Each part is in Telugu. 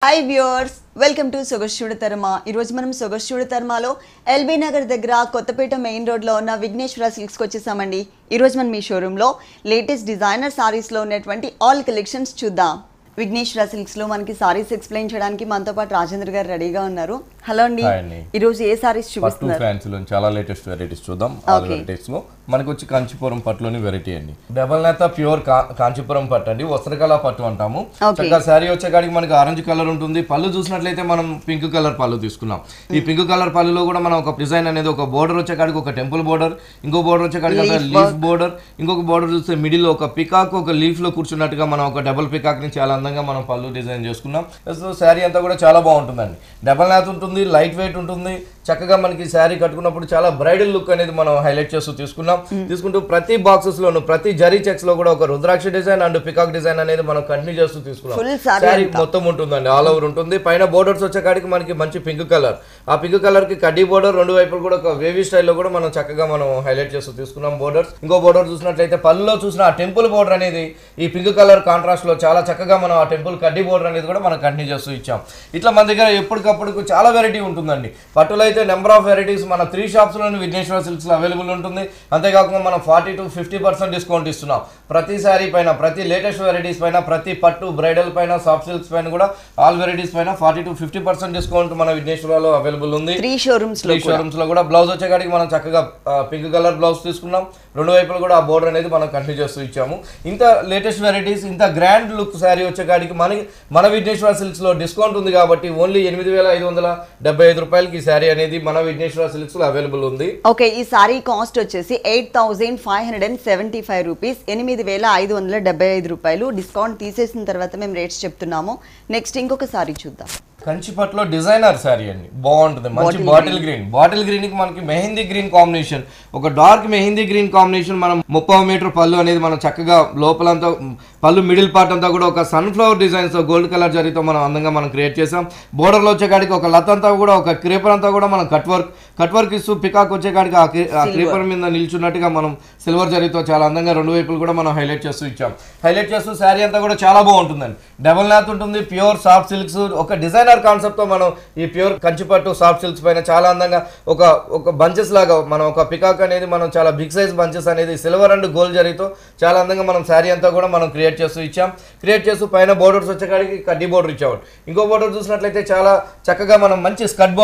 హాయ్ వ్యూవర్స్ వెల్కమ్ టు సొగస్యుడి తర్మ. ఈరోజు మనం సొగస్యుడి తర్మలో ఎల్బీ నగర్ దగ్గర కొత్తపేట మెయిన్ రోడ్లో ఉన్న విఘ్నేశ్వర సిల్క్స్కి వచ్చేసామండి. ఈరోజు మనం మీ షోరూంలో లేటెస్ట్ డిజైనర్ సారీస్లో ఉన్నటువంటి ఆల్ కలెక్షన్స్ చూద్దాం. విఘ్నేశ్వర సిల్క్స్లో మనకి సారీస్ ఎక్స్ప్లెయిన్ చేయడానికి మనతో పాటు రాజేంద్ర గారు రెడీగా ఉన్నారు. హలో అండి, ఈరోజు ఏ సారీస్ చూపిస్తున్నారు? ఫ్యాన్సీలో చాలా లేటెస్ట్ వెరైటీస్ చూద్దాం. ఆల్ వెరైటీస్ లో మనకు వచ్చి కాంచీపురం పట్టులోని వెరైటీ అండి. డబల్ నేత ప్యూర్ కాంచీపురం పట్టు అండి, వస్త్రకళ పట్టు అంటాము. చక్కగా శారీ వచ్చేకాడికి మనకి ఆరెంజ్ కలర్ ఉంటుంది. పళ్ళు చూసినట్లయితే మనం పింక్ కలర్ పళ్ళు తీసుకున్నాం. ఈ పింక్ కలర్ పళ్ళులో కూడా మనం ఒక డిజైన్ అనేది ఒక బోర్డర్ వచ్చేకాడికి ఒక టెంపుల్ బోర్డర్, ఇంకో బోర్డర్ వచ్చేకాడికి లీఫ్ బోర్డర్, ఇంకొక బోర్డర్ చూస్తే మిడిల్ లో ఒక పికాక్ ఒక లీఫ్ లో కూర్చున్నట్టుగా మనం ఒక డబుల్ పికాక్ ని చాలా అందంగా మనం పళ్ళు డిజైన్ చేసుకున్నాం. శారీ అంతా కూడా చాలా బాగుంటుందండి. డబల్ నేత ఉంటుంది, లైట్ వెయిట్ ఉంటుంది. చక్కగా మనకి శారీ కట్టుకున్నప్పుడు చాలా బ్రైడల్ లుక్ అనేది మనం హైలైట్ చేస్తూ తీసుకుంటూ ప్రతి బాక్సెస్ లోను ప్రతి జరీ చెక్స్ లో కూడా ఒక రుద్రాక్ష డిజైన్ అండ్ పికాక్ డిజైన్ అనేది మనం కంటిన్యూ చేస్తూ తీసుకున్నాం. శారీ మొత్తం ఉంటుందండి, ఆల్ ఓవర్ ఉంటుంది. పైన బోర్డర్స్ వచ్చేకాడికి మనకి మంచి పింక్ కలర్, ఆ పింక్ కలర్ కి కడ్డీ బోర్డర్ రెండు వైపులు కూడా ఒక వేవీ స్టైల్లో కూడా మనం చక్కగా మనం హైలైట్ చేస్తూ తీసుకున్నాం బోర్డర్స్. ఇంకో బోర్డర్ చూసినట్లయితే పళ్ళులో చూసిన ఆ టెంపుల్ బోర్డర్ అనేది ఈ పింక్ కలర్ కాంట్రాస్ట్ లో చాలా చక్కగా మనం ఆ టెంపుల్ కడ్డీ బోర్డర్ అనేది కూడా మనం కంటిన్యూ చేస్తూ ఇచ్చాం. ఇట్లా మన దగ్గర ఎప్పటికప్పుడు చాలా వెరైటీ ఉంటుందండి. పట్టులో అయితే నెంబర్ ఆఫ్ వెరైటీస్ మన 3 షాప్స్ లోని విఘ్నేశ్వర సిల్క్స్ లో అవైలబుల్ ఉంటుంది. అంతేకాకుండా మనం 40 to 50% డిస్కౌంట్ ఇస్తున్నాం. ప్రతి శారీ పైన, ప్రతి లేటెస్ట్ వెరైటీస్ పైన, ప్రతి పట్టు బ్రైడల్ పైన, సాఫ్ట్ సిల్క్స్ పైన కూడా ఆల్ వెరైటీస్ పైన 40 to 50% డిస్కౌంట్ మన విఘ్నేశ్వరలో అవైలబుల్ ఉంది. 3 షోరూమ్స్ లో కూడా బ్లౌజ్ వచ్చేకాడికి మనం చక్కగా పింక్ కలర్ బ్లౌజ్ తీసుకున్నాం. రెండు వైపులు కూడా ఆ బోర్డర్ అనేది మనం కంటిన్యూ చేస్తూ ఇచ్చాము. ఇంత లేటెస్ట్ వెరైటీస్, ఇంత గ్రాండ్ లుక్ శారీ వచ్చేకాడికి మన విఘ్నేశ్వర సిల్క్స్ లో డిస్కౌంట్ ఉంది కాబట్టి ఓన్లీ 8,575 రూపాయలకి ఈ శారీ అనేది మన విఘ్నేశ్వర సిల్క్స్ లో అవైలబుల్ ఉంది. ఓకే, ఈ సారీ కాస్ట్ వచ్చేసి 8,575 రూపీస్, 8,575 రూపాయలు. డిస్కౌంట్ తీసేసిన తర్వాత మేము రేట్స్ చెప్తున్నాము. నెక్స్ట్ ఇంకొక సారీ చూద్దాం. కంచిపట్లో డిజైనర్ శారీ అండి, బాగుంటుంది. మంచి బాటిల్ గ్రీన్ కి మనకి మెహందీ గ్రీన్ కాంబినేషన్, ఒక డార్క్ మెహందీ గ్రీన్ కాంబినేషన్. మనం 30 మీటర్ పళ్ళు అనేది మనం చక్కగా లోపలంతా పళ్ళు మిడిల్ పార్ట్ అంతా కూడా ఒక సన్ఫ్లవర్ డిజైన్స్ గోల్డ్ కలర్ జరీతో మనం అందంగా మనం క్రియేట్ చేసాం. బోర్డర్ లో వచ్చేకాడికి ఒక లత అంతా కూడా ఒక క్రేపర్ అంతా కూడా మనం కట్ వర్క్ ఇస్తూ పికాక్ వచ్చేకాడికి ఆ క్రేపర్ మీద నిల్చున్నట్టుగా మనం సిల్వర్ జరీతో చాలా అందంగా రెండు వైపులు కూడా మనం హైలైట్ చేస్తూ ఇచ్చాం. హైలైట్ చేస్తూ శారీ అంతా కూడా చాలా బాగుంటుందండి. డబల్ నాత్ ఉంటుంది, ప్యూర్ సాఫ్ట్ సిల్క్స్, ఒక డిజైనర్ కాన్సెప్ట్ తో మనం ఈ ప్యూర్ కంచిపట్టు సాఫ్ట్ సిల్క్స్ పైన చాలా అందంగా ఒక బంచెస్ లాగా మనం ఒక పికాక్ అనేది మనం చాలా బిగ్ సైజ్ బంచెస్ అనేది సిల్వర్ అండ్ గోల్డ్ జరీతో చాలా అందంగా మనం శారీ అంతా కూడా మనం క్రియేట్ చేస్తూ ఇచ్చాం. క్రియేట్ చేస్తూ పైన బోర్డర్స్ వచ్చేకాడికి కడ్డీ బోర్డర్ ఇచ్చాము. ఇంకో బోర్డర్ చూసినట్లయితే చాలా చక్కగా మనం మంచి స్కర్ట్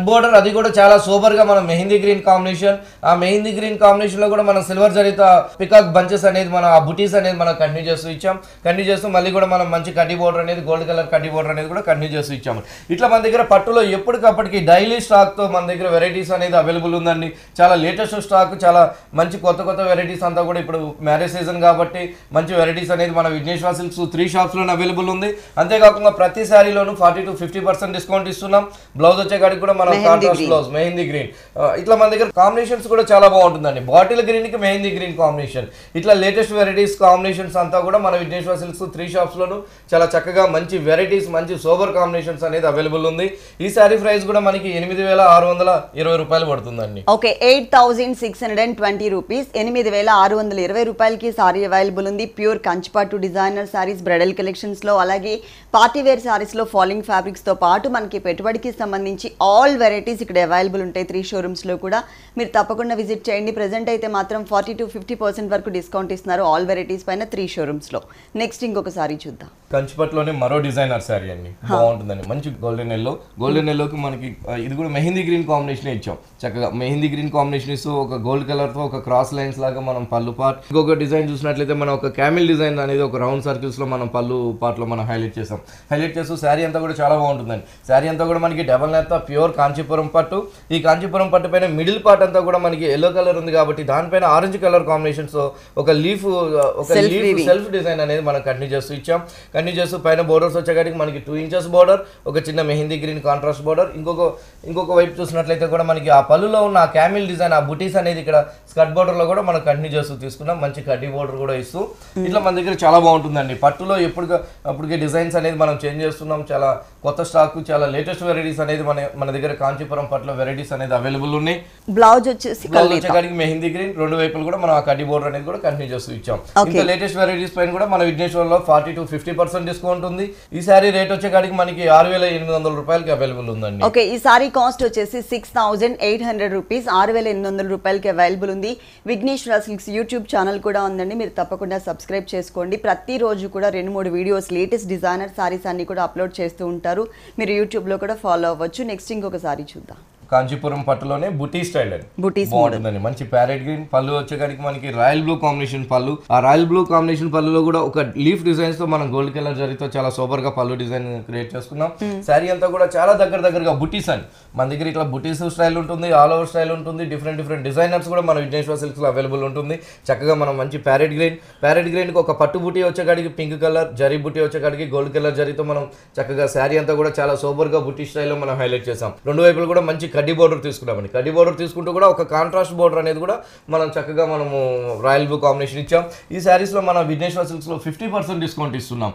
బోర్డర్ అది కూడా చాలా సూపర్ గా మనం మెహందీ గ్రీన్ కాంబినేషన్, ఆ మెహందీ గ్రీన్ కాంబినేషన్ లో కూడా మనం సిల్వర్ జరీతో పికాక్ బంచెస్ అనేది మనం ఆ బుటీస్ అనేది మనం కంటిన్యూ చేస్తూ ఇచ్చాం. కంటిన్యూ చేస్తూ మళ్ళీ కూడా మనం మంచి కడ్డీ బోర్డర్ అనేది గోల్డ్ కలర్ కడ్డీ బోర్డర్ అనేది కూడా కంటిన్యూ చేస్తూ ఇచ్చాము. ఇట్లా మన దగ్గర పట్టులో ఎప్పటికప్పటికి డైలీ స్టాక్ తో మన దగ్గర వెరైటీస్ అనేది అవైలబుల్ ఉందండి. చాలా లేటెస్ట్ స్టాక్, చాలా మంచి కొత్త వెరైటీస్ అంతా కూడా ఇప్పుడు మ్యారేజ్ సీజన్ కాబట్టి మంచి వెరైటీస్ అనేది మన విఘ్నేశ్వర సిల్క్స్ 3 షాప్స్ లోనే అవైలబుల్ ఉంది. అంతేకాకుండా ప్రతి శారీలోనూ 40 to 50% డిస్కౌంట్ ఇస్తున్నాం. బ్లౌజ్ వచ్చేకాడికి కూడా మనం కాంట్రాస్ట్ బ్లౌజ్ మెహందీ గ్రీన్. ఇట్లా మన దగ్గర కాంబినేషన్స్ కూడా చాలా బాగుంటుందండి. బాటిల్ గ్రీన్ కి మెహందీ గ్రీన్ కాంబినేషన్, ఇట్లా లేటెస్ట్ వెరైటీస్ కాంబినేషన్స్ అంతా కూడా మన విఘ్నేశ్వర సిల్క్స్ 3 షాప్స్ లోను చాలా చక్కగా మంచి వెరైటీస్, మంచి సోబర్ కాంబినేషన్స్ అనేది అవైలబుల్ ఉంది. ఈ సారీ ప్రైస్ కూడా మనకి 8,620 రూపాయలు పడుతుందండి. ఓకే, 8,620 రూపీస్, 8,620 రూపాయలకి సారీ అవైలబుల్ ఉంది. ప్యూర్ కంచిపట్టు డిజైనర్ సారీస్ బ్రైడల్ కలెక్షన్స్ లో, అలాగే పార్టీ వేర్ సారీస్ లో ఫాలింగ్ ఫ్యాబ్రిక్స్ తో పాటు మనకి పెట్టుబడికి సంబంధించి ఆల్ వెరైటీస్ ఇక్కడ అవైలబుల్ ఉంటాయి. 3 షోరూమ్స్ లో కూడా మీరు తప్పకుండా విజిట్ చేయండి. ప్రెసెంట్ అయితే మాత్రం 40 to 50% వరకు డిస్కౌంట్ ఇస్తున్నారు ఆల్ వెరైటీస్ పైన 3 షోరూమ్స్ లో. నెక్స్ట్ ఇంకొక సారీ చూద్దాం. కంచిపట్టులోనే మరో డిజైనర్ సారీ అండి, బాగుంటుందండి. మంచి గోల్డెన్ ఎల్లోకి మనకి ఇది కూడా మెహందీ గ్రీన్ కాంబినేషన్ ఇచ్చాం. చక్కగా మెహందీ గ్రీన్ కాంబినేషన్ ఇస్తూ ఒక గోల్డ్ కలర్ తో ఒక క్రాస్ లైన్స్ లాగా మనం పళ్ళు పార్ట్, ఇంకొక డిజైన్ చూసినట్లయితే మనం ఒక క్యామిల్ డిజైన్ అనేది ఒక రౌండ్ సర్కిల్స్ లో మనం పళ్ళు పార్ట్ లో మనం హైలైట్ చేస్తాం. హైలైట్ చేస్తూ శారీ అంతా కూడా చాలా బాగుంటుందండి. శారీ అంతా కూడా మనకి డబల్ నేత ప్యూర్ కాంచీపురం పట్టు. ఈ కాంచీపురం పట్టు పైన మిడిల్ పార్ట్ అంతా కూడా మనకి ఎల్లో కలర్ ఉంది కాబట్టి దానిపైన ఆరెంజ్ కలర్ కాంబినేషన్స్ ఒక లీఫ్ సెల్ఫ్ డిజైన్ అనేది మనం కంటిన్యూ చేస్తూ ఇచ్చాం. కంటిన్యూ చేస్తూ పైన బోర్డర్స్ వచ్చేకాడికి మనకి 2 ఇంచెస్ బోర్డర్, ఒక చిన్న మెహందీ గ్రీన్ కాంట్రాస్ట్ బోర్డర్. ఇంకొక వైపు చూసినట్లయితే కూడా మనకి ఆ పళ్ళులో ఉన్న ఆ క్యామిల్ డిజైన్, ఆ బుటీస్ అనేది ఇక్కడ స్కర్ట్ బోర్డర్ లో కూడా మనం కంటిన్యూ చేస్తూ తీసుకున్నాం. మంచి కడ్డీ బోర్డర్ కూడా ఇస్తూ ఇట్లా మన దగ్గర చాలా బాగుంటుందండి. పట్టులో అప్పటికే డిజైన్స్ అనేది మనం చేంజ్ చేస్తున్నాం. చాలా కొత్త స్టాక్, చాలా లేటెస్ట్ వెరైటీస్ అనేది మన దగ్గర కాంచీపురం పట్టులో వెరైటీస్ అనేది అవైలబుల్ ఉన్నాయి. బ్లౌజ్ వచ్చేసి మెహందీ గ్రీన్, రెండు వైపులు కూడా మనం ఆ కడ్డీ బోర్డర్ అనేది కూడా కంటిన్యూ చేస్తూ ఇచ్చాం. ఇంకా లేటెస్ట్ వెరైటీస్ పైన కూడా మన విఘ్నేశ్వరంలో 40 to 50% 50% డిస్కౌంట్ ఉంది. ఈ సారీ రేట్ వచ్చేకాడికి మనకి 6,800 రూపాయలకి అవైలబుల్ ఉందండి. ఓకే, ఈ సారీ కాస్ట్ వచ్చేసి 6,800 రూపీస్, 6,800 రూపాయలకి అవైలబుల్ ఉంది. విఘ్నేశ్వర సిల్క్స్ యూట్యూబ్ ఛానల్ కూడా ఉందండి, మీరు తప్పకుండా సబ్స్క్రైబ్ చేసుకోండి. ప్రతిరోజు కూడా 2-3 వీడియోస్ లేటెస్ట్ డిజైనర్ సారీస్ అన్ని కూడా అప్లోడ్ చేస్తూ ఉంటారు, మీరు యూట్యూబ్లో కూడా ఫాలో అవ్వచ్చు. నెక్స్ట్ ఇంకొక సారీ చూద్దాం. కాంచీపురం పట్టులోనే బుటీ స్టైల్ అండి, బుటీస్ బాగుంటుందండి. మంచి ప్యారెట్ గ్రీన్ పళ్ళు వచ్చేకాడికి మనకి రాయల్ బ్లూ కాంబినేషన్ పళ్ళు. ఆ రాయల్ బ్లూ కాంబినేషన్ పళ్ళులో కూడా ఒక లీఫ్ డిజైన్స్ తో మనం గోల్డ్ కలర్ జరితో చాలా సూపర్ గా పళ్ళు డిజైన్ క్రియేట్ చేసుకున్నాం. శారీ అంతా కూడా చాలా దగ్గరగా బుటీస్ అండి. మన దగ్గర ఇట్లా బుటీస్ స్టైల్ ఉంటుంది, ఆల్ ఓవర్ స్టైల్ ఉంటుంది, డిఫరెంట్ డిజైనర్స్ కూడా మన విఘ్నేశ్వర సిల్క్స్ లో అవైలబుల్ ఉంటుంది. చక్కగా మనం మంచి ప్యారెట్ గ్రీన్ కి ఒక పట్టు బుటీ వచ్చేకాడికి పింక్ కలర్, జరీ బుటీ వచ్చేకాడికి గోల్డ్ కలర్ జరీతో మనం చక్కగా శారీ అంతా కూడా చాలా సూపర్ గా బుటీ స్టైల్లో మనం హైలైట్ చేసాం. రెండు వైపులు కూడా మంచి కడ్డీ బోర్డర్ తీసుకున్నామండి. కడ్డీ బోర్డర్ తీసుకుంటూ కూడా ఒక కాంట్రాస్ట్ బోర్డర్ అనేది కూడా మనం చక్కగా మనము రాయల్ బ్లూ కాంబినేషన్ ఇచ్చాం. ఈ శారీస్ లో మన విఘ్నేశ్వర సిల్క్స్ లో 50% డిస్కౌంట్ ఇస్తున్నాం.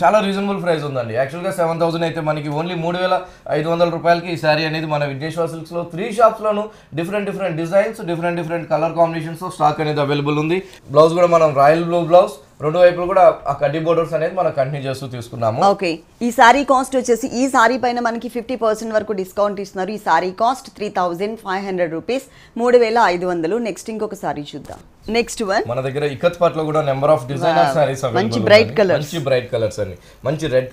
చాలా రీజనబుల్ ప్రైస్ ఉందండి. యాక్చువల్ గా 7,000 అయితే మనకి ఓన్లీ 3,500 రూపాయలకి ఈ శారీ అనేది మన విఘ్నేశ్వర సిల్క్స్ లో 3 షాప్స్ లోను different designs, different colour combinations తో స్టాక్ అనేది అవైలబుల్ ఉంది. బ్లౌజ్ కూడా మనం రాయల్ బ్లూ బ్లౌజ్, రెండు వైపులు కూడా ఆ కడ్డీ బోర్డర్స్ అనేది మనం కంటిన్యూ చేస్తూ తీసుకున్నాము. ఓకే, ఈ సారీ కాస్ట్ వచ్చేసి ఈ సారీ పైన మనకి 50% వరకు డిస్కౌంట్ ఇస్తున్నారు. ఈ సారీ కాస్ట్ 3,500 రూపీస్, 3,500. నెక్స్ట్ ఇంకొక సారీ చూద్దాం. నెక్స్ట్ వన్ మన దగ్గర ఇక్కత్ పట్లో కూడా number of designer saris available, మంచి బ్రైట్ కలర్స్ అండి. మంచి రెడ్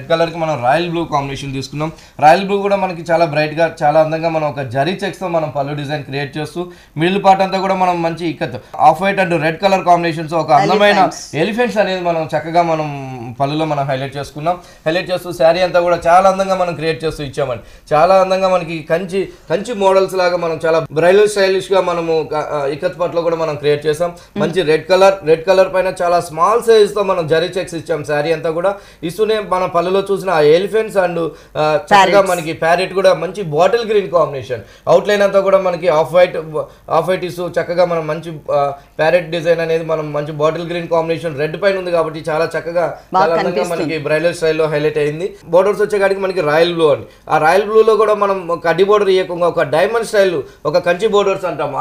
కలర్ కి మనం రాయల్ బ్లూ కాంబినేషన్ తీసుకున్నాం. రాయల్ బ్లూ కూడా మనకి చాలా బ్రైట్ గా, చాలా అందంగా మనం ఒక జరీ చెక్స్ తో మనం పళ్ళు డిజైన్ క్రియేట్ చేస్తూ మిడిల్ పార్ట్ అంతా కూడా మనం మంచి ikat off white and red colour combinations ఒక అందమైన ఎలిఫెంట్స్ అనేది మనం చక్కగా మనం పళ్ళులో మనం హైలైట్ చేస్తూ శారీ అంతా కూడా చాలా అందంగా మనం క్రియేట్ చేస్తూ ఇచ్చామండి. చాలా అందంగా మనకి కంచి మోడల్స్ లాగా మనం చాలా బ్రైడల్ స్టైలిష్ గా మనము ఇక్కత్ పట్లో కూడా మనం క్రియేట్ చేసాం. మంచి రెడ్ కలర్ పైన చాలా స్మాల్ సైజ్ తో మనం జరీ చెక్స్ ఇచ్చాం. శారీ అంతా కూడా ఇస్తూనే మన పళ్ళులో చూసిన ఆ ఎలిఫెంట్స్ అండ్ చక్కగా మనకి ప్యారెట్ కూడా మంచి bottle green combination, out line అంతా కూడా మనకి ఆఫ్ వైట్ ఇస్తూ చక్కగా మనం మంచి ప్యారెట్ డిజైన్ అనేది మనం మంచి బాటిల్ గ్రీన్ కాంబినేషన్ రెడ్ పైన ఉంది కాబట్టి చాలా చక్కగా చాలా అందంగా మనకి బ్రైడల్ స్టైల్లో హైలైట్ అయింది. బోర్డర్స్ వచ్చేకాడికి మనకి రాయల్ బ్లూ అండి. ఆ రాయల్ బ్లూలో కూడా మనం కడ్డీ బోర్డర్ ఇవ్వకుండా ఒక డైమండ్ స్టైల్, ఒక కంచి బోర్డర్స్ అంటాం,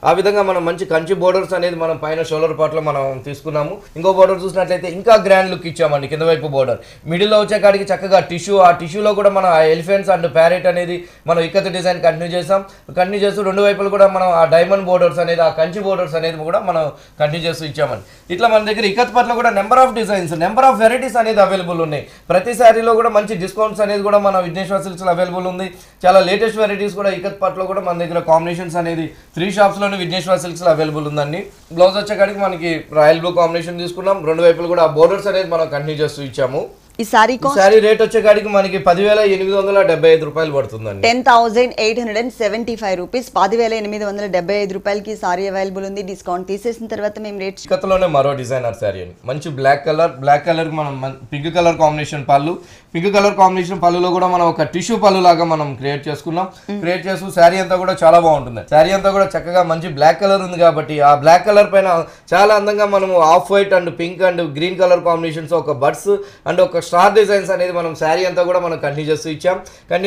ఆ విధంగా మనం మంచి కంచి బోర్డర్స్ అనేది మనం పైన షోల్డర్ పార్ట్ లో మనం తీసుకున్నాము. ఇంకో బోర్డర్ చూసినట్లయితే ఇంకా గ్రాండ్ లుక్ ఇచ్చామండి. కింద వైపు బోర్డర్ మిడిల్ లో వచ్చేకాడికి చక్కగా ఆ టిష్యూలో కూడా మనం ఎలిఫెంట్స్ అండ్ ప్యారెట్ అనేది మనం ఇక్కత డిజైన్ కంటిన్యూ చేస్తూ రెండు వైపులు కూడా మనం ఆ డైమండ్ బోర్డర్స్ అనేది, ఆ కంచి బోర్డర్స్ అనేది కూడా మనం కంటిన్యూ చేస్తూ ఇచ్చామండి. ఇట్లా మన దగ్గర ఇక్కత్ పట్లో కూడా number of designs, number of varieties అనేది అవైలబుల్ ఉన్నాయి. ప్రతి శారీలో కూడా మంచి డిస్కౌంట్స్ అనేది కూడా మన విఘ్నేశ్వర సిల్క్స్ లో అవైలబుల్ ఉంది. చాలా లేటెస్ట్ వెరైటీస్ కూడా ఇక్కత్ పట్లో కూడా మన దగ్గర కాంబినేషన్స్ అనేది 3 షాప్స్ లోనే విఘ్నేశ్వర సిల్క్స్ లో అవైలబుల్ ఉందండి. బ్లౌజ్ వచ్చేకాడికి మనకి రాయల్ బ్లూ కాంబినేషన్ తీసుకున్నాం. రెండు వైపులు కూడా ఆ బోర్డర్స్ అనేది మనం కంటిన్యూ చేస్తూ ఇచ్చాము. ఈ సారీ రేట్ వచ్చేకాడికి మనకి 10,875 రూపాయలు పడుతుందండి. 10,875 రూపీస్, 10,875 రూపాయలకి సారీ అవైలబుల్ ఉంది. డిస్కౌంట్ తీసేసిన తర్వాత మేము రేట్ ఇక్కతలోనే మరో డిజైనర్ సారీ అండి. మంచి బ్లాక్ కలర్ కి మనం పింక్ కలర్ కాంబినేషన్ పళ్ళులో కూడా మనం ఒక టిష్యూ పళ్ళు లాగా మనం క్రియేట్ చేస్తూ శారీ అంతా కూడా చాలా బాగుంటుంది. శారీ అంతా కూడా చక్కగా మంచి బ్లాక్ కలర్ ఉంది కాబట్టి ఆ బ్లాక్ కలర్ పైన చాలా అందంగా మనము off white and pink and green colour combinations, ఒక బర్డ్స్ అండ్ ఒక స్టార్ డిజైన్స్ అనేది మనం శారీ అంతా కూడా మనం కంటిన్యూ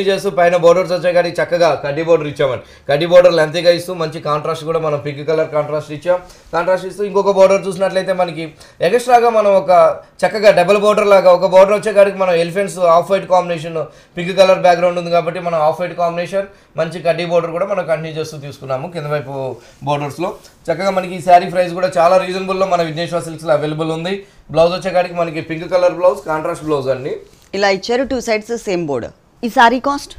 చేస్తూ పైన బోర్డర్స్ వచ్చేకాడి చక్కగా కడ్డీ బోర్డర్ ఇచ్చామండి. కడ్డీ బోర్డర్ లెంతీగా ఇస్తూ మంచి కాంట్రాస్ట్ కూడా మనం పింక్ కలర్ కాంట్రాస్ట్ ఇస్తూ ఇంకొక బోర్డర్ చూసినట్లయితే మనకి ఎక్స్ట్రాగా మనం ఒక చక్కగా డబుల్ బోర్డర్ లాగా ఒక బోర్డర్ వచ్చేకాడికి మనం elephants of white combination, pink colour background ఉంది కాబట్టి మనం ఆఫ్ వైట్ కాంబినేషన్ మంచి కడ్డీ బోర్డర్ కూడా మనం కంటిన్యూ చేస్తూ తీసుకున్నాము. కింద వైపు బోర్డర్స్ లో చక్కగా మనకి ఈ శారీ ప్రైస్ కూడా చాలా రీజనబుల్ లో మన విఘ్నేశ్వర సిల్క్స్ లో అవైలబుల్ ఉంది. బ్లౌజ్ వచ్చేకాడికి మనకి pink colour blouse, contrast blouse అండి. ఇలా ఇచ్చారు, 2 సైడ్స్ సేమ్ బోర్డర్. ఈ సారీ కాస్ట్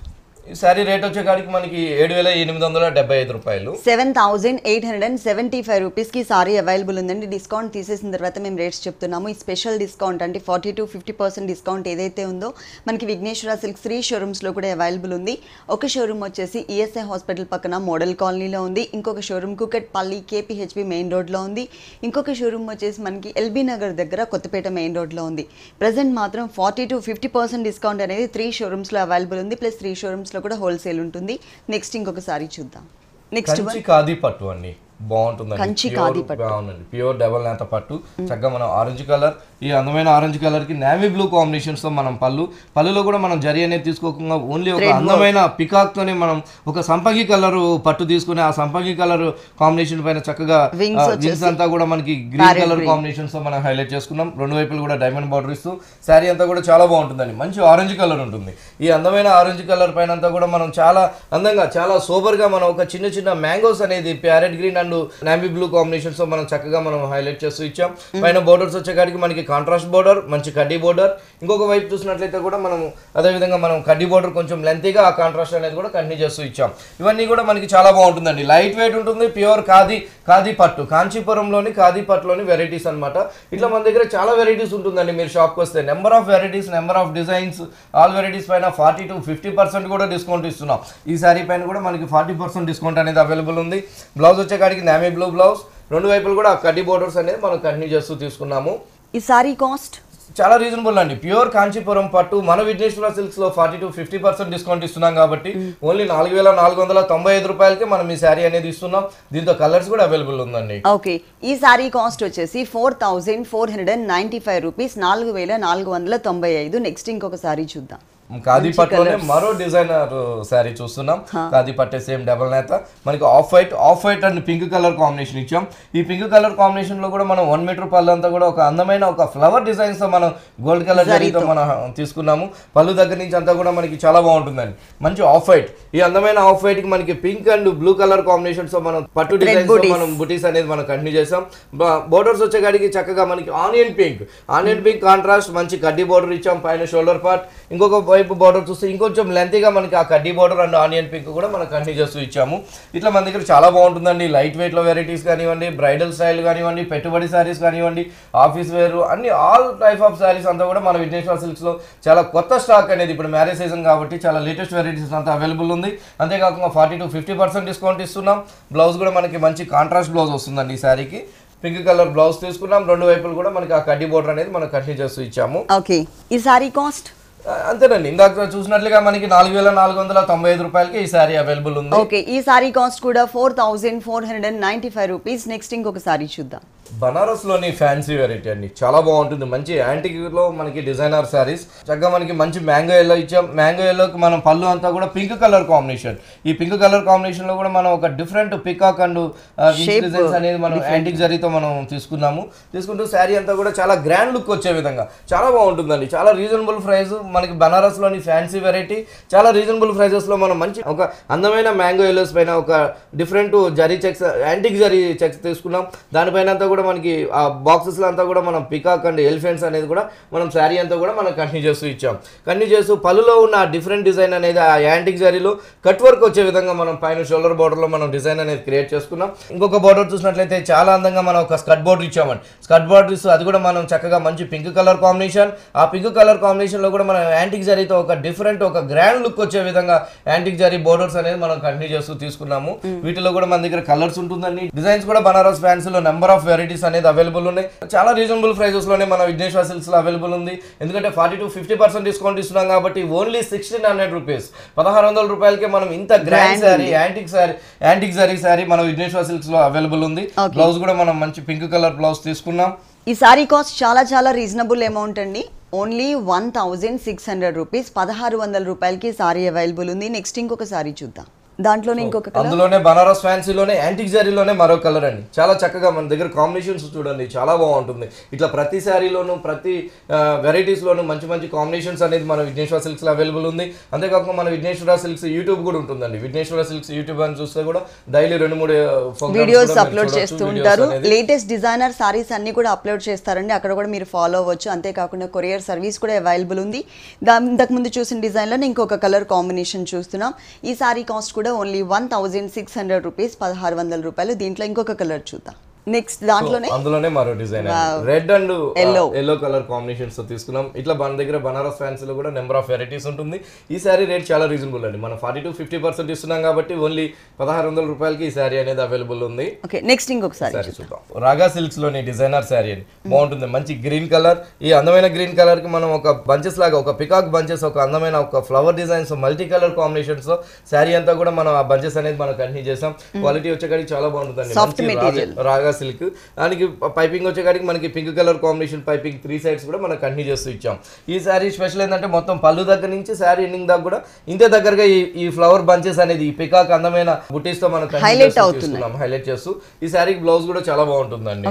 ఈ సారీ రేట్ వచ్చేకాడికి మనకి 7,875 రూపాయలు, 7,875 రూపీస్కి సారీ అవైలబుల్ ఉందండి. డిస్కౌంట్ తీసేసిన తర్వాత మేము రేట్స్ చెప్తున్నాము. ఈ స్పెషల్ డిస్కౌంట్ అంటే 40 to 50% డిస్కౌంట్ ఏదైతే ఉందో మనకి విఘ్నేశ్వర సిల్క్స్ 3 షోరూమ్స్లో కూడా అవైలబుల్ ఉంది. ఒక షోరూమ్ వచ్చేసి ఈఎస్ఐ హాస్పిటల్ పక్కన మోడల్ కాలనీలో ఉంది. ఇంకొక షోరూమ్ కుకట్పల్లి కేపీహెచ్బి మెయిన్ రోడ్లో ఉంది. ఇంకొక షోరూమ్ వచ్చేసి మనకి ఎల్బీ నగర్ దగ్గర కొత్తపేట మెయిన్ రోడ్లో ఉంది. ప్రజెంట్ మాత్రం 40 to 50% డిస్కౌంట్ అనేది 3 షోరూమ్స్లో అవైలబుల్ ఉంది. ప్లస్ 3 షోరూమ్స్ కూడా హోల్సేల్ ఉంటుంది. నెక్స్ట్ ఇంకొక సారీ చూద్దాం. నెక్స్ట్ ఖాదీ పట్టు అండి. బాగుంటుందండి. కంచి ఖాదీ పట్టు. అవునండి, ప్యూర్ డబల్ నేత పట్టు. చక్కగా మనం ఆరెంజ్ కలర్, ఈ అందమైన ఆరెంజ్ కలర్ కి నేవీ బ్లూ కాంబినేషన్స్ తో మనం పళ్ళులో కూడా మనం జరీ అనేది తీసుకోకుండా ఓన్లీ ఒక అందమైన పికాక్ తోనే మనం ఒక సంపంగి కలర్ పట్టు తీసుకుని ఆ సంపంగి కలర్ కాంబినేషన్ పైన చక్కగా వింగ్స్ అంతా కూడా మనకి గ్రీన్ కలర్ కాంబినేషన్స్ తో మనం హైలైట్ చేసుకున్నాం. రెండు వైపులు కూడా డైమండ్ బార్డర్ ఇస్తూ శారీ అంతా కూడా చాలా బాగుంటుందండి. మంచి ఆరెంజ్ కలర్ ఉంటుంది. ఈ అందమైన ఆరెంజ్ కలర్ పైన అంతా కూడా మనం చాలా అందంగా చాలా సోబర్ గా మనం ఒక చిన్న చిన్న మ్యాంగోస్ అనేది parrot green and navy blue combinations తో మనం చక్కగా మనం హైలైట్ చేస్తూ ఇచ్చాం. పైన బోర్డర్స్ వచ్చేకాడికి మనకి కాంట్రాస్ట్ బోర్డర్, మంచి కడ్డీ బోర్డర్. ఇంకొక వైపు చూసినట్లయితే కూడా మనం అదే విధంగా మనం కడ్డీ బోర్డర్ కొంచెం లెంతీగా ఆ కాంట్రాస్ట్ అనేది కూడా కంటిన్యూ చేస్తూ ఇచ్చాం. ఇవన్నీ కూడా మనకి చాలా బాగుంటుందండి. లైట్ వెయిట్ ఉంటుంది, ప్యూర్ ఖాదీ పట్టు, కాంచీపురంలోని ఖాదీ పట్టులోని వెరైటీస్ అనమాట. ఇట్లా మన దగ్గర చాలా వెరైటీస్ ఉంటుందండి. మీరు షాప్కి వస్తే number of varieties, number of designs, all varieties పైన 40 to 50% కూడా డిస్కౌంట్ ఇస్తున్నాం. ఈ సారీ పైన కూడా మనకి 40% డిస్కౌంట్ అనేది అవైలబుల్ ఉంది. బ్లౌజ్ వచ్చేకాడికి నేవీ బ్లూ బ్లౌజ్, రెండు వైపులు కూడా కడ్డీ బోర్డర్స్ అనేది మనం కంటిన్యూ చేస్తూ తీసుకున్నాము. ఈ సారీ కాస్ట్ చాలా రీజనబుల్ అండి. ప్యూర్ కాంచీపురం పట్టు మన విఘ్నేశ్వర సిల్క్స్ లో 40 to 50% డిస్కౌంట్ ఇస్తున్నాం కాబట్టి ఓన్లీ 4495 రూపాయలకి మనం ఈ శారీ అనేది ఇస్తున్నాం. దీంతో కలర్స్ కూడా అవైలబుల్ ఉందండి. ఓకే, ఈ సారీ కాస్ట్ వచ్చేసి 4495 రూపీస్, 4495. నెక్స్ట్ ఇంకొక సారీ చూద్దాం. ఖాదీ పట్టులోనే మరో డిజైనర్ శారీ చూస్తున్నాం. ఖాదీ పట్టే సేమ్ డబల్ నేత, మనకి off white and pink colour combination ఇచ్చాం. ఈ పింక్ కలర్ కాంబినేషన్ లో కూడా మనం 1 మీటర్ పళ్ళు అంతా కూడా ఒక అందమైన ఒక ఫ్లవర్ డిజైన్స్ తో మనం గోల్డ్ కలర్ జరీతో మనం తీసుకున్నాము. పళ్ళు దగ్గర నుంచి అంతా కూడా మనకి చాలా బాగుంటుందండి. మంచి ఆఫ్ వైట్, ఈ అందమైన ఆఫ్ వైట్ కి మనకి pink and blue colour combinations తో మనం పట్టు డిజైన్స్ తో మనం బుటీస్ అనేది మనం కంటిన్యూ చేసాం. బోర్డర్స్ వచ్చేకాడికి చక్కగా మనకి ఆనియన్ పింక్ కాంట్రాస్ట్ మంచి కడ్డీ బోర్డర్ ఇచ్చాం. పైన షోల్డర్ పార్ట్, ఇంకొక వైపు బోర్డర్ చూస్తే ఇంకొంచెం లెంతీగా మనకి ఆ కడ్డీ బోర్డర్ అండ్ ఆనియన్ పింక్ కూడా మనం కంటిన్యూ చేస్తూ ఇచ్చాము. ఇట్లా మన దగ్గర చాలా బాగుంటుందండి. లైట్ వెయిట్ లో వెరైటీస్ కానివ్వండి, బ్రైడల్ స్టైల్ కానివ్వండి, పెట్టుబడి శారీస్ కానివ్వండి, ఆఫీస్ వేర్ అన్ని ఆల్ టైప్ ఆఫ్ శారీస్ అంతా కూడా మన విఘ్నేశ్వర సిల్క్స్ లో చాలా కొత్త స్టాక్ అనేది ఇప్పుడు మ్యారేజ్ సీజన్ కాబట్టి చాలా లేటెస్ట్ వెరైటీస్ అంతా అవైలబుల్ ఉంది. అంతేకాకుండా 40 to 50% డిస్కౌంట్ ఇస్తున్నాం. బ్లౌజ్ కూడా మనకి మంచి కాంట్రాస్ట్ బ్లౌజ్ వస్తుందండి. ఈ శారీకి పింక్ కలర్ బ్లౌజ్ తీసుకున్నాం. రెండు వైపులు కూడా మనకి ఆ కడ్డీ బోర్డర్ అనేది మనం కంటిన్యూ చేస్తూ ఇచ్చాము. ఓకే, ఈ సారీ కాస్ట్ అంతేనండి. ఇందాక చూసినట్లుగా మనకి 4495 రూపాయలకి ఈ సారీ అవైలబుల్ ఉంది. ఓకే, ఈ సారీ కాస్ట్ కూడా 4495 రూపీస్. నెక్స్ట్ ఇంకొక సారీ చూద్దాం. బనారస్ లోని ఫ్యాన్సీ వెరైటీ అండి, చాలా బాగుంటుంది. మంచి యాంటిక్ లో మనకి డిజైనర్ శారీస్. చక్కగా మనకి మంచి మ్యాంగో ఎల్లో ఇచ్చాం. మ్యాంగో ఎల్లోకి మనం పళ్ళు అంతా కూడా పింక్ కలర్ కాంబినేషన్. ఈ పింక్ కలర్ కాంబినేషన్ లో కూడా మనం ఒక డిఫరెంట్ పికాక్ అండ్ డిజైన్స్ అనేది మనం యాంటిక్ జరీతో మనం తీసుకుంటూ శారీ అంతా కూడా చాలా గ్రాండ్ లుక్ వచ్చే విధంగా చాలా బాగుంటుందండి. చాలా రీజనబుల్ ప్రైస్ మనకి బనారస్ లోని ఫ్యాన్సీ వెరైటీ. చాలా రీజనబుల్ ప్రైజెస్ లో మనం మంచి ఒక అందమైన మ్యాంగో ఎల్లోస్ పైన ఒక different zari checks, antique zari checks తీసుకున్నాం. దానిపైన అంతా కూడా మనకి ఆ బాక్సెస్ లో అంతా కూడా మనం పికాక్ అండ్ ఎలిఫెంట్స్ అనేది కూడా మనం శారీ అంతా కూడా మనం కంటిన్యూ చేస్తూ ఇచ్చాం. కంటిన్యూ చేస్తూ పళ్ళులో ఉన్న డిఫరెంట్ డిజైన్ అనేది ఆ యాంటిక్ జరీలో కట్ వర్క్ వచ్చే విధంగా మనం పైన షోల్డర్ బోర్డర్ లో మనం డిజైన్ అనేది క్రియేట్ చేసుకున్నాం. ఇంకొక బోర్డర్ చూసినట్లయితే చాలా అందంగా మనం ఒక స్కర్ట్ బోర్డర్ ఇచ్చామండి. స్కర్ట్ బోర్డర్ ఇస్తూ అది కూడా మనం చక్కగా మంచి పింక్ కలర్ కాంబినేషన్. ఆ పింక్ కలర్ కాంబినేషన్ లో కూడా మనం యాంటిక్ జరీతో ఒక డిఫరెంట్ ఒక గ్రాండ్ లుక్ వచ్చే విధంగా యాంటిక్ జరీ బోర్డర్స్ అనేది మనం కంటిన్యూ చేస్తూ తీసుకున్నాము. వీటిలో కూడా మన దగ్గర కలర్స్ ఉంటుందండి. డిజైన్స్ కూడా బనారస్ ఫ్యాన్సీ లో నెంబర్ ఆఫ్ వెరైటీస్ అనేది అవైలబుల్ ఉన్నాయి. చాలా రీజనబుల్ ప్రైజెస్ లోనే మన విఘ్నేశ్వర సిల్క్స్ లో అవైలబుల్ ఉంది. ఎందుకంటే 40 to 50% డిస్కౌంట్ ఇస్తున్నాం కాబట్టి ఓన్లీ 1600 రూపీస్, 1600 రూపాయలకి మనం ఇంత గ్రాండ్ శారీ యాంటిక్ శారీ మన విఘ్నేశ్వర సిల్క్స్ లో అవైలబుల్ ఉంది. బ్లౌజ్ కూడా మనం మంచి పింక్ కలర్ బ్లౌజ్ తీసుకున్నాం. ఈ సారీ కాస్ట్ చాలా రీజనబుల్ అమౌంట్ అండి. ఓన్లీ 1600 రూపీస్, 1600 రూపాయలకి సారీ అవైలబుల్ ఉంది. నెక్స్ట్ ఇంకొక సారీ చూద్దాం. దాంట్లోనే ఇంకొక కలర్, అందులోనే బనారస్ ఫ్యాన్సీలోనే యాంటిక్ జరీలోనే మరో కలర్ అండి. చాలా చక్కగా మన దగ్గర కాంబినేషన్స్ చూడండి, చాలా బాగుంటుంది. ఇట్లా ప్రతి శారీలోను ప్రతి వెరైటీస్ లోను మంచి మంచి కాంబినేషన్స్ అనేది మన విఘ్నేశ్వర సిల్క్స్ లో అవైలబుల్ ఉంది. అంతేకాకుండా మన విఘ్నేశ్వర సిల్క్స్ యూట్యూబ్ కూడా ఉంటుందండి. విఘ్నేశ్వర సిల్క్స్ యూట్యూబ్ అని చూస్తే కూడా డైలీ 2-3 వీడియోస్ అప్లోడ్ చేస్తూ ఉంటారు. లేటెస్ట్ డిజైనర్ సారీస్ అన్ని కూడా అప్లోడ్ చేస్తారండి. అక్కడ కూడా మీరు ఫాలో అవ్వచ్చు. అంతేకాకుండా కొరియర్ సర్వీస్ కూడా అవైలబుల్ ఉంది. ఇంతకు ముందు చూసిన డిజైన్ లో ఇంకొక కలర్ కాంబినేషన్ చూస్తున్నాం. ఈ సారీ కాస్ట్ కూడా ఓన్లీ 1600 రూపీస్, 1600 రూపాయలు. దీంట్లో ఇంకొక కలర్ చూద్దాం. నెక్స్ట్ దాంట్లోనే అందులోనే మరో design red and yellow colour combinations తో తీసుకున్నాం. ఇట్లా మన దగ్గర బనారస్ ఫ్యాన్సీలో కూడా నెంబర్ ఆఫ్ వెరైటీస్ ఉంటుంది. ఈ శారీ రేట్ చాలా రీజనబుల్ అండి. మనం 40-50% ఇస్తున్నాం కాబట్టి ఓన్లీ 1600 రూపాయలకి ఈ శారీ అనేది అవైలబుల్ ఉంది. ఓకే, నెక్స్ట్ ఇంకొకసారి చూద్దాం. రాగా సిల్క్స్ లోని డిజైనర్ శారీ అని బాగుంటుంది. మంచి గ్రీన్ కలర్. ఈ అందమైన గ్రీన్ కలర్ కి మనం ఒక బంచెస్ లాగా ఒక పికాక్ బంచెస్, ఒక అందమైన ఒక flower designs, multi colour combinations తో శారీ అంతా కూడా మనం ఆ బంచెస్ అనేది మనం కంటిన్యూ చేసాం. క్వాలిటీ వచ్చేకాడికి చాలా బాగుంటుందండి. రాగా సిల్క్. దానికి పైపింగ్ వచ్చేకాడికి మనకి pink colour combination piping 3 sides కూడా మనం కంటిన్యూ చేస్తూ ఇచ్చాం. ఈ శారీ స్పెషల్ ఏంటంటే మొత్తం పళ్ళు దగ్గర నుంచి శారీ ఎండింగ్ దాకా కూడా ఇంతే దగ్గరగా ఈ ఫ్లవర్ బంచెస్ అనేది ఈ పికాక్ అందమైన బుటీస్ తో మనం హైలైట్ చేస్తూ ఈ శారీకి బ్లౌజ్ కూడా చాలా బాగుంటుందండి.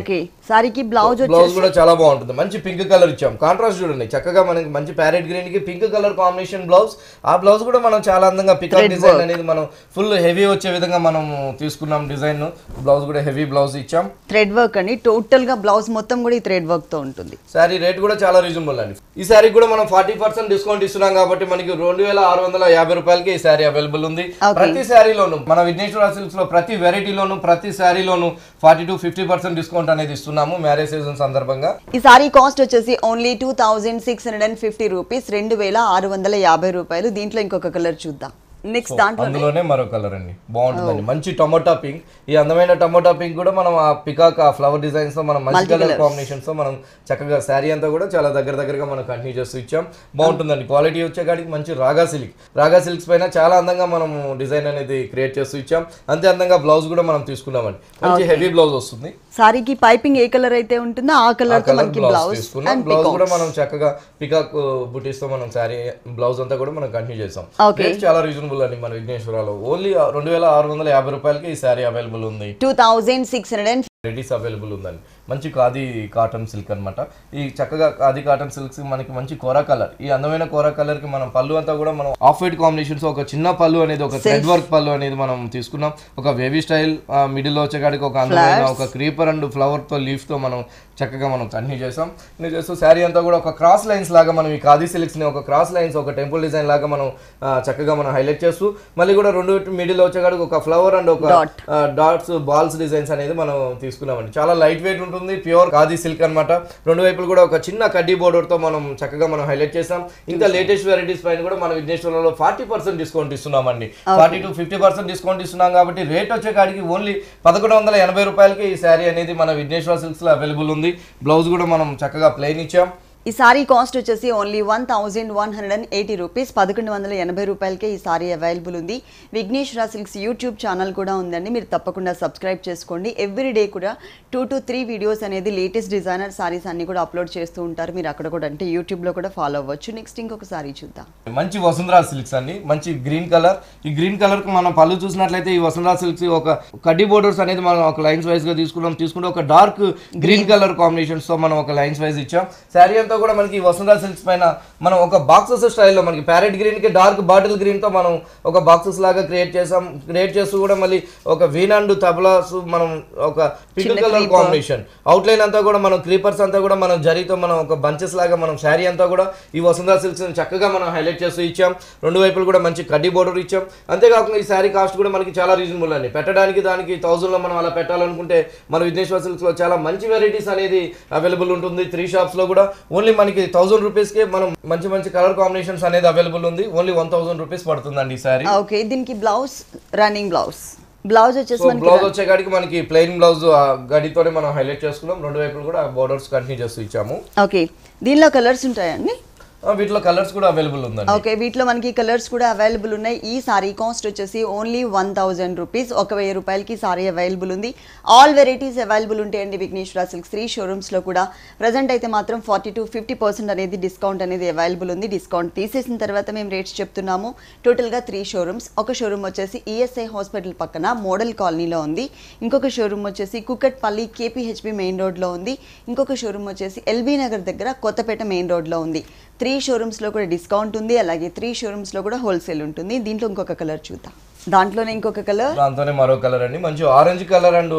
బ్లౌజ్ కూడా చాలా బాగుంటుంది. మంచి పింక్ కలర్ ఇచ్చాం. కాంట్రాస్ట్ చూడండి చక్కగా మనకి మంచి ప్యారెట్ గ్రీన్ కి పింక్ కలర్ కాంబినేషన్ బ్లౌజ్. ఆ బ్లౌజ్ కూడా మనం చాలా అందంగా పికాక్ డిజైన్ అనేది మనం ఫుల్ హెవీ వచ్చే విధంగా మనం తీసుకున్నాం డిజైన్. బ్లౌజ్ కూడా హెవీ బ్లౌజ్ ఇచ్చాం. థ్రెడ్ వర్క్ అని టోటల్ గా బ్లౌజ్ మొత్తం కూడా ఈ థ్రెడ్ వర్క్ తో ఉంటుంది. సారీ రేట్ కూడా చాలా రీజనబుల్ అండి. ఈ సారీ కూడా మనం 40% డిస్కౌంట్ ఇస్తున్నాం కాబట్టి మనకి 2650 రూపాయలకి ఈ సారీ అవైలబుల్ ఉంది. ప్రతి సారీలోను మన విఘ్నేశ్వర సిల్క్స్ లో ప్రతి వెరైటీలోను ప్రతి సారీలోను 40-50% డిస్కౌంట్ అనేది ఇస్తున్నాము మ్యారేజ్ సీజన్ సందర్భంగా. ఈ సారీ కాస్ట్ వచ్చేసి ఓన్లీ 2650 రూపీస్, 2650 రూపాయలు. దీంట్లో ఇంకొక కలర్ చూద్దాం. నెక్స్ట్ అందులోనే మరో కలర్ అండి బాగుంటుందండి. మంచి టొమాటో పింక్. ఈ అందమైన టొమాటో పింక్ కూడా మనం ఆ పికాక్ ఆ ఫ్లవర్ డిజైన్స్ తో మనం మంచి కలర్ కాంబినేషన్స్ తో మనం చక్కగా శారీ అంతా కూడా చాలా దగ్గరగా మనం కంటిన్యూ చేస్తూ ఇచ్చాం. బాగుంటుందండి. క్వాలిటీ వచ్చేకాడికి మంచి రాగా సిల్క్స్ పైన చాలా అందంగా మనం డిజైన్ అనేది క్రియేట్ చేస్తూ ఇచ్చాం. అంతే అందంగా బ్లౌజ్ కూడా మనం తీసుకున్నామండి. మంచి హెవీ బ్లౌజ్ వస్తుంది. సారీకి పైపింగ్ ఏ కలర్ అయితే ఉంటుందో ఆ కలర్ తో మనకి బ్లౌజ్ తీసుకున్నాం. బ్లౌజ్ కూడా మనం చక్కగా పికాక్ బుటీస్ తో మనం శారీ బ్లౌజ్ అంతా కూడా మనం కంటిన్యూ చేసాం. చాలా రీజనబుల్ అండి. మన విఘ్నేశ్వరాలో ఓన్లీ 2650 రూపాయలకి ఈ శారీ అవైలబుల్ ఉంది. 2600 రెడీస్ అవైలబుల్ ఉందండి. మంచి ఖాదీ కాటన్ సిల్క్ అనమాట. ఈ చక్కగా ఖాదీ కాటన్ సిల్క్స్ మనకి మంచి కోరా కలర్. ఈ అందమైన కోరా కలర్ కి మనం పళ్ళు అంతా కూడా మనం ఆఫ్ వైట్ కాంబినేషన్స్ ఒక చిన్న పళ్ళు అనేది ఒక థ్రెడ్ వర్క్ పళ్ళు అనేది మనం తీసుకున్నాం. ఒక వేవీ స్టైల్ మిడిల్ లో వచ్చేకాడికి ఒక అందమైన ఒక క్రీపర్ అండ్ ఫ్లవర్ తో లీఫ్ తో మనం చక్కగా మనం కంటిన్యూ చేసాం. చేస్తూ శారీ అంతా కూడా ఒక క్రాస్ లైన్స్ లాగా మనం ఈ ఖాదీ సిల్క్స్ ని ఒక క్రాస్ లైన్స్ ఒక టెంపుల్ డిజైన్ లాగా మనం చక్కగా మనం హైలైట్ చేస్తూ మళ్ళీ కూడా రెండు మిడిల్ లో వచ్చేకాడికి ఒక ఫ్లవర్ అండ్ ఒక డాట్స్ బాల్స్ డిజైన్స్ అనేది మనం తీసుకున్నామండి. చాలా లైట్ వెయిట్ ఉంటుంది. ప్యూర్ ఖాదీ సిల్క్ అనమాట. రెండు వైపులు కూడా ఒక చిన్న కడ్డీ బోర్డర్ తో మనం చక్కగా మనం హైలైట్ చేసాం. ఇంకా లేటెస్ట్ వెరైటీస్ పైన కూడా మన విఘ్నేశ్వరంలో 40% డిస్కౌంట్ ఇస్తున్నామండి. 40-50% డిస్కౌంట్ ఇస్తున్నాం కాబట్టి రేట్ వచ్చే కాడికి ఓన్లీ 1180 రూపాయలకి ఈ శారీ అనేది మన విఘ్నేశ్వర సిల్క్స్ లో అవైలబుల్ ఉంది. బ్లౌజ్ కూడా మనం చక్కగా ప్లెయిన్ ఇచ్చాం. ఈ సారీ కాస్ట్ వచ్చేసి ఓన్లీ 1180 రూపీస్, 1180 రూపాయలకే ఈ సారీ అవైలబుల్ ఉంది. విఘ్నేశ్వర సిల్క్స్ యూట్యూబ్ ఛానల్ కూడా ఉందండి, మీరు తప్పకుండా సబ్స్క్రైబ్ చేసుకోండి. ఎవ్రీ డే కూడా 2 to 3 వీడియోస్ అనేది లేటెస్ట్ డిజైనర్ సారీస్ అన్ని కూడా అప్లోడ్ చేస్తూ ఉంటారు. మీరు అక్కడ కూడా అంటే యూట్యూబ్లో కూడా ఫాలో అవ్వచ్చు. నెక్స్ట్ ఇంకొక సారీ చూద్దాం. మంచి వసుంధరా సిల్క్స్ అండి. మంచి గ్రీన్ కలర్. ఈ గ్రీన్ కలర్ కు మనం పళ్ళు చూసినట్లయితే ఈ వసుంధరా సిల్క్స్ ఒక కడ్డీ బోర్డర్స్ అనేది మనం ఒక లైన్స్ వైజ్ గా తీసుకుంటే ఒక డార్క్ గ్రీన్ కలర్ కాంబినేషన్స్ తో మనం ఒక లైన్స్ వైజ్ ఇచ్చాం. శారీ అంతా కూడా మనకి వసుంధరా సిల్క్స్ పైన మనం ఒక బాక్సెస్ స్టైల్లో మనకి ప్యారెట్ గ్రీన్ కి డార్క్ బాటిల్ గ్రీన్ తో మనం ఒక బాక్సెస్ లాగా క్రియేట్ చేస్తూ కూడా మళ్ళీ ఒక వీన్ అండ్ తబలాస్ మనం ఒక pink colour combination out line అంతా కూడా మనం క్రీపర్స్ అంతా కూడా మనం జరీతో మనం ఒక బంచెస్ లాగా మనం శారీ అంతా కూడా ఈ వసుంధరా సిల్క్స్ చక్కగా మనం హైలైట్ చేస్తూ ఇచ్చాం. రెండు వైపులు కూడా మంచి కడ్డీ బోర్డర్ ఇచ్చాం. అంతేకాకుండా ఈ శారీ కాస్ట్ కూడా మనకి చాలా రీజనబుల్ అండి. పెట్టడానికి దానికి 1000 లో మనం అలా పెట్టాలనుకుంటే మన విఘ్నేశ్వర సిల్క్స్ లో చాలా మంచి వెరైటీస్ అనేది అవైలబుల్ ఉంటుంది. 3 షాప్స్ లో కూడా ఓన్లీ మనకి 1000 రూపీస్ కి మనం మంచి కలర్ కాంబినేషన్స్ అనేది అవైలబుల్ ఉంది. ఓన్లీ 1000 రూపీస్ పడుతుందండి ఈ సారీ. ఓకే, దీనికి బ్లౌజ్ రన్నింగ్ బ్లౌజ్ వచ్చేకాడికి మనకి ప్లెయిన్ బ్లౌజ్ గడితోనే మనం హైలైట్ చేసుకున్నాం. రెండు వైపులు కూడా బోర్డర్స్ కంటిన్యూ చేస్తూ ఇచ్చాము. ఓకే, దీనిలో కలర్స్ ఉంటాయండి. వీటిలో కలర్స్ కూడా అవైలబుల్ ఉందండి. ఓకే, వీటిలో మనకి కలర్స్ కూడా అవైలబుల్ ఉన్నాయి. ఈ సారీ కాస్ట్ వచ్చేసి ఓన్లీ 1000 రూపీస్, 1000 రూపాయలకి సారీ అవైలబుల్ ఉంది. ఆల్ వెరైటీస్ అవైలబుల్ ఉంటాయండి విఘ్నేశ్వర సిల్క్స్ 3 షోరూమ్స్ లో కూడా. ప్రజెంట్ అయితే మాత్రం 40-50% అనేది డిస్కౌంట్ అనేది అవైలబుల్ ఉంది. డిస్కౌంట్ తీసేసిన తర్వాత మేము రేట్స్ చెప్తున్నాము. టోటల్ గా 3 షోరూమ్స్. ఒక షోరూమ్ వచ్చేసి ఈఎస్ఐ హాస్పిటల్ పక్కన మోడల్ కాలనీలో ఉంది. ఇంకొక షోరూమ్ వచ్చేసి కుకట్పల్లి కేపీహెచ్బి మెయిన్ రోడ్ లో ఉంది. ఇంకొక షోరూమ్ వచ్చేసి ఎల్బీ నగర్ దగ్గర కొత్తపేట మెయిన్ రోడ్ లో ఉంది. 3 షోరూమ్స్ లో కూడా డిస్కౌంట్ ఉంది. అలాగే 3 షోరూమ్స్ లో కూడా హోల్సేల్ ఉంటుంది. దీంట్లో ఇంకొక కలర్ చూద్దాం. దాంట్లోనే ఇంకొక కలర్, దాంతోనే మరో కలర్ అండి, మంచి orange colour and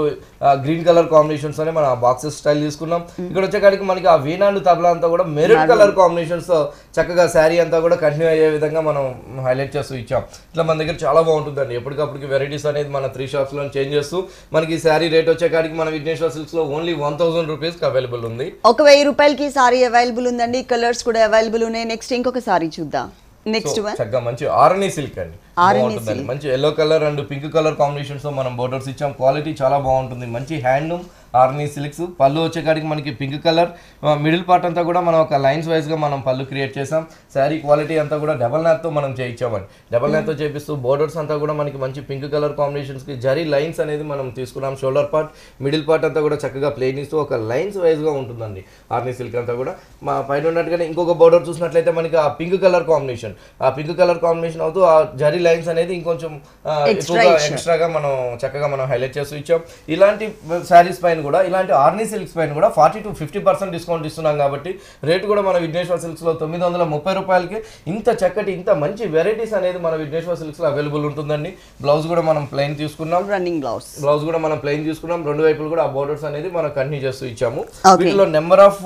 green colour combinations తోనే మనం బాక్సెస్ స్టైల్ తీసుకున్నాం. ఇక్కడ వచ్చేకాడికి మనకి ఆ వీణ అండ్ తబలా అంతా కూడా మెరూన్ కలర్ కాంబినేషన్స్ తో చక్కగా శారీ అంతా కూడా కంటిన్యూ అయ్యే విధంగా మనం హైలైట్ చేస్తూ ఇచ్చాం. ఇట్లా మన దగ్గర చాలా బాగుంటుందండి. ఎప్పటికప్పటికి వెరైటీస్ అనేది మన 3 షాప్స్ లో చేంజ్ చేస్తూ మనకి శారీ రేట్ వచ్చేకాడికి మన విఘ్నేశ్వర సిల్క్స్ లో ఓన్లీ 1000 రూపీస్ కి అవైలబుల్ ఉంది. 1000 రూపాయలకి సారీ అవైలబుల్ ఉందండి. కలర్స్ కూడా అవైలబుల్ ఉన్నాయి. నెక్స్ట్ ఇంకొక సారీ చూద్దాం. నెక్స్ట్ వన్ చక్కగా మంచి ఆర్ఎన్ఈ సిల్క్ అండి, బాగుంటుందండి. మంచి yellow colour and pink colour combinations తో మనం బోర్డర్స్ ఇచ్చాం. క్వాలిటీ చాలా బాగుంటుంది. మంచి హ్యాండ్లూమ్ ఆర్ఎన్ఈ సిల్క్స్. పళ్ళు వచ్చేకాడికి మనకి పింక్ కలర్, మిడిల్ పార్ట్ అంతా కూడా మనం ఒక లైన్స్ వైజ్ గా మనం పళ్ళు క్రియేట్ చేసాం. శారీ క్వాలిటీ అంతా కూడా డబల్ నాట్ తో మనం చేయించామండి. డబల్ నాట్ తో చేపిస్తూ బోర్డర్స్ అంతా కూడా మనకి మంచి పింక్ కలర్ కాంబినేషన్స్ కి జరీ లైన్స్ అనేది మనం తీసుకున్నాం. షోల్డర్ పార్ట్, మిడిల్ పార్ట్ అంతా కూడా చక్కగా ప్లేన్ ఇస్తూ ఒక లైన్స్ వైజ్ గా ఉంటుందండి ఆర్ఎన్ఈ సిల్క్ అంతా కూడా. మా పైన ఉన్నట్టుగానే ఇంకొక బోర్డర్ చూసినట్లయితే మనకి ఆ పింక్ కలర్ కాంబినేషన్, ఆ పింక్ కలర్ కాంబినేషన్ అవుతూ ఆ జరీ లైన్స్ అనేది ఇంకొంచెం ఎక్స్ట్రాగా మనం చక్కగా మనం హైలైట్ చేస్తూ ఇచ్చాం. ఇలాంటి శారీస్ పైన కూడా, ఇలాంటి ఆర్ఎన్ఈ సిల్క్స్ పైన కూడా 40 to 50% డిస్కౌంట్ ఇస్తున్నాం. కాబట్టి రేటు కూడా మన విఘ్నేశ్వర సిల్క్స్ లో 930 రూపాయలకి ఇంత చక్కటి ఇంత మంచి వెరైటీస్ అనేది మన విఘ్నేశ్వర సిల్క్స్ లో అవైలబుల్ ఉంటుందండి. బ్లౌజ్ కూడా మనం ప్లెయిన్ తీసుకున్నాం. రన్నింగ్ బ్లౌజ్ కూడా మనం ప్లెయిన్ తీసుకున్నాం. రెండు వైపులు కూడా ఆ బోర్డర్స్ అనేది మనం కంటిన్యూ చేస్తూ ఇచ్చాము. వీటిలో number of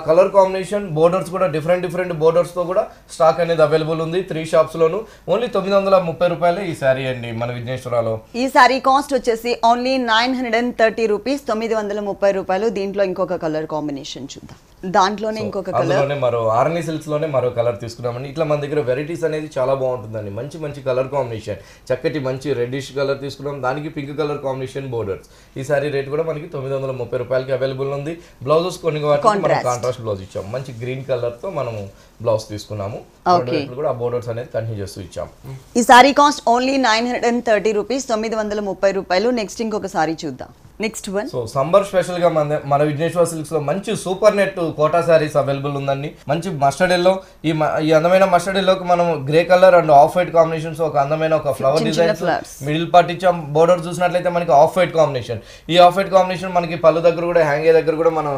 colour combination borders కూడా డిఫరెంట్ బోర్డర్స్ తో కూడా స్టాక్ అనేది అవైలబుల్ ఉంది 3 షాప్స్ లోను. ఓన్లీ 930 రూపాయలే ఈ శారీ అండి మన విఘ్నేశ్వరాలో. ఈ శారీ కాస్ట్ వచ్చేసి ఓన్లీ 930 రూపీస్, 930 రూపాయలు. దీంట్లో ఇంకొక కలర్ కాంబినేషన్ చూద్దాం. దాంట్లోనే ఇంకొక కలర్, మరో ఆర్ఎన్ఈ సిల్క్స్ లోనే మరో కలర్ తీసుకున్నామండి. ఇట్లా మన దగ్గర వెరైటీస్ అనేది చాలా బాగుంటుందండి. మంచి కలర్ కాంబినేషన్, చక్కటి మంచి రెడ్డిష్ కలర్ తీసుకున్నాం. దానికి పింక్ కలర్ కాంబినేషన్ బోర్డర్స్. ఈ సారీ రేట్ కూడా మనకి 930 రూపాయలకి అవైలబుల్ ఉంది. బ్లౌజెస్ కొన్ని వాటికి మనం కాంట్రాస్ట్ బ్లౌజ్ ఇచ్చాం. మంచి గ్రీన్ కలర్ తో మనము బ్లౌజ్ తీసుకున్నాము. కూడా ఆ బోర్డర్స్ అనేది కంటిన్యూ చేస్తూ ఇచ్చాం. ఈ సారీ కాస్ట్ ఓన్లీ 930 రూపీస్, 930 రూపాయలు. నెక్స్ట్ ఇంకొక సారీ చూద్దాం. Next one. So summer special గా మన విఘ్నేశ్వర సిల్క్స్ లో మంచి super net Kota saris available ఉందండి. మంచి మస్టర్డ్ ఎల్లో, ఈ అందమైన మస్టర్డ్ ఎల్లోకి మనం grey colour and off white combinations, ఒక అందమైన ఒక ఫ్లవర్ డిజైన్స్ మిడిల్ పార్ట్ ఇచ్చాం. బోర్డర్ చూసినట్లయితే మనకి ఆఫ్ వైట్ కాంబినేషన్. ఈ ఆఫ్ వైట్ కాంబినేషన్ మనకి పళ్ళు దగ్గర కూడా హ్యాంగే దగ్గర కూడా మనం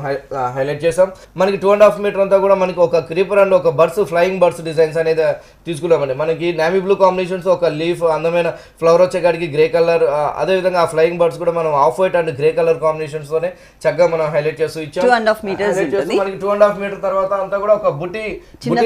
హైలైట్ చేసాం. మనకి 2.5 మీటర్ అంతా కూడా మనకి ఒక క్రీపర్ అండ్ ఒక బర్డ్స్, ఫ్లయింగ్ బర్డ్స్ డిజైన్స్ అనేది తీసుకున్నామండి. మనకి నావీ బ్లూ కాంబినేషన్స్, ఒక లీఫ్, అందమైన ఫ్లవర్ వచ్చేకాడికి గ్రే కలర్, అదే విధంగా ఆ ఫ్లయింగ్ బర్డ్స్ కూడా మనం off white and grey colour combinations తోనే చక్కగా మనం హైలైట్ చేస్తూ ఇచ్చాం. 2.5 మీటర్స్ మనకి 2.5 మీటర్ తర్వాత అంతా కూడా ఒక బుట్టి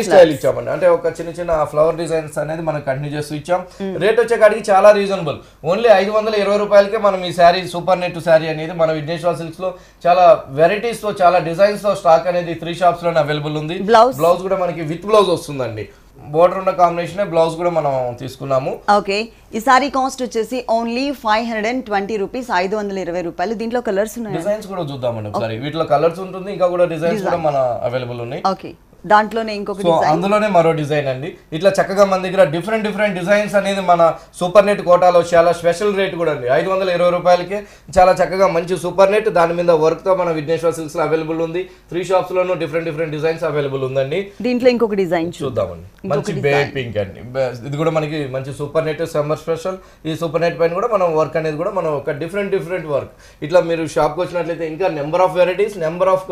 స్టైల్ ఇచ్చామండి. అంటే ఒక చిన్న ఫ్లవర్ డిజైన్స్ అనేది మనం కంటిన్యూ చేస్తూ ఇచ్చాం. రేట్ వచ్చేకాడికి చాలా రీజనబుల్. ఓన్లీ 520 రూపాయలకే మనం ఈ శారీ సూపర్ నెట్ శారీ అనేది మన విఘ్నేశ్వర సిల్క్స్ లో చాలా వెరైటీస్ తో, చాలా డిజైన్స్ తో స్టాక్ అనేది 3 షాప్స్ లోనే అవైలబుల్ ఉంది. బ్లౌజ్ కూడా మనకి విత్ బ్లౌజ్ వస్తుందండి. బోర్డర్ ఉన్న కాంబినేషన్ బ్లౌజ్ కూడా మనం తీసుకున్నాము. ఓకే, ఈ సారీ కాస్ట్ వచ్చేసి ఓన్లీ 520 రూపీస్, 520 రూపాయలు. దీంట్లో కలర్స్ ఉన్నాయి. డిజైన్స్ కూడా చూద్దామండి ఒకసారి. వీటిలో కలర్స్ ఉంటుంది, ఇంకా కూడా డిజైన్స్ కూడా మన అవైలబుల్ ఉన్నాయి. ఓకే, దాంట్లోనే ఇంకొక డిజైన్, అందులోనే మరో డిజైన్ అండి. ఇట్లా చక్కగా మన దగ్గర డిఫరెంట్ డిజైన్స్ అనేది మన సూపర్ నెట్ కోటాలో చాలా స్పెషల్ రేట్ కూడా అండి. 520 రూపాయలకి చాలా చక్కగా మంచి సూపర్ నెట్, దాని మీద వర్క్ తో మన విఘ్నేశ్వర సిల్క్స్ లో అవైలబుల్ ఉంది. 3 షాప్స్ లోనూ డిఫరెంట్ డిజైన్స్ అవైలబుల్ ఉందండి. దీంట్లో ఇంకొక డిజైన్ చూద్దామండి. మంచి బేబీ పింక్ అండి. ఇది కూడా మనకి మంచి సూపర్ నెట్ సమ్మర్ స్పెషల్. ఈ సూపర్ నెట్ పైన కూడా మనం వర్క్ అనేది కూడా మనం ఒక డిఫరెంట్ వర్క్. ఇట్లా మీరు షాప్ కి వచ్చినట్లయితే ఇంకా number of varieties, number of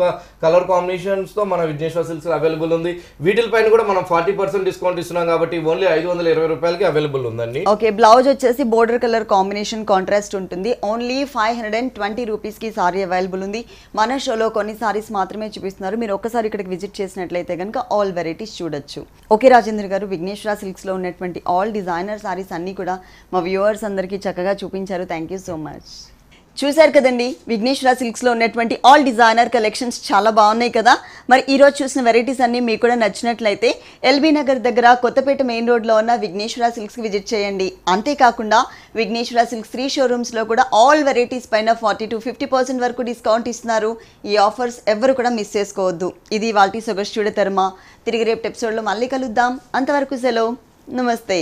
colour combinations తో మన విఘ్నేశ్వర సిల్క్స్ అవైలబుల్ ఉంది. వీటిపైన కూడా మనం 40% డిస్కౌంట్ ఇస్తున్నాం కాబట్టి ఓన్లీ 520 రూపాయలకి అవైలబుల్ ఉందండి. ఓకే, బ్లౌజ్ వచ్చేసి బోర్డర్ కలర్ కాంబినేషన్ కాంట్రాస్ట్ ఉంటుంది. ఓన్లీ 520 రూపీస్ కి సారీ అవైలబుల్ ఉంది. మన షోలో కొన్ని సారీస్ మాత్రమే చూపిస్తున్నారు. మీరు ఒక్కసారి ఇక్కడికి విజిట్ చేసినట్లయితే కనుక ఆల్ వెరైటీస్ చూడొచ్చు. ఓకే రాజేంద్ర గారు, విఘ్నేశ్వర సిల్క్స్ లో ఉన్నటువంటి ఆల్ డిజైనర్ సారీస్ అన్ని కూడా మా వ్యూవర్స్ అందరికీ చక్కగా చూపించారు. Thank you so much. చూశారు కదండి, విఘ్నేశ్వర సిల్క్స్లో ఉన్నటువంటి ఆల్ డిజైనర్ కలెక్షన్స్ చాలా బాగున్నాయి కదా. మరి ఈరోజు చూసిన వెరైటీస్ అన్నీ మీకు కూడా నచ్చినట్లయితే ఎల్బీ నగర్ దగ్గర కొత్తపేట మెయిన్ రోడ్లో ఉన్న విఘ్నేశ్వర సిల్క్స్కి విజిట్ చేయండి. అంతేకాకుండా విఘ్నేశ్వర సిల్క్స్ 3 షోరూమ్స్లో కూడా ఆల్ వెరైటీస్ పైన 40 to 50% వరకు డిస్కౌంట్ ఇస్తున్నారు. ఈ ఆఫర్స్ ఎవరు కూడా మిస్ చేసుకోవద్దు. ఇది వాల్టీ సొగస్ చూడతరమా. తిరిగి రేపు ఎపిసోడ్లో మళ్ళీ కలుద్దాం. అంతవరకు సెలవు, నమస్తే.